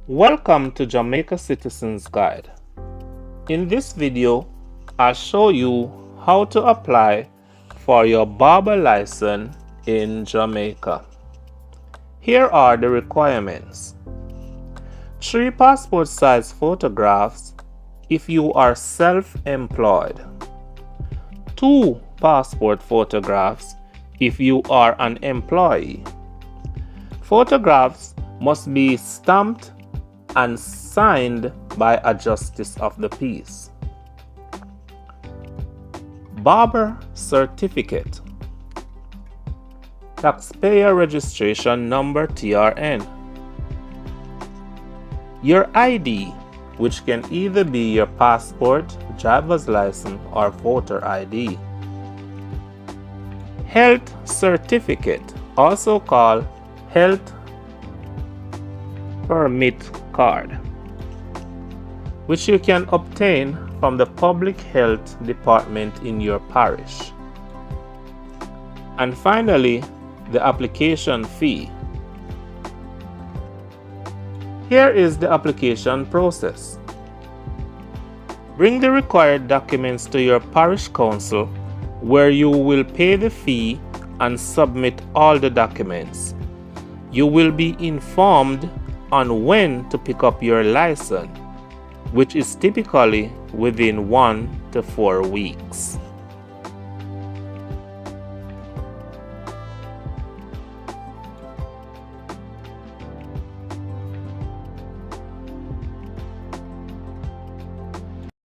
Welcome to Jamaica Citizens Guide. In this video, I'll show you how to apply for your barber license in Jamaica. Here are the requirements. 3 passport size photographs if you are self-employed. 2 passport photographs if you are an employee. Photographs must be stamped and signed by a justice of the peace. Barber certificate. Taxpayer registration number TRN. Your ID, which can either be your passport, driver's license, or voter ID. Health certificate, also called health permit card, which you can obtain from the public health department in your parish. And finally, the application fee. Here is the application process. Bring the required documents to your parish council, where you will pay the fee and submit all the documents. You will be informed on when to pick up your license, which is typically within 1 to 4 weeks.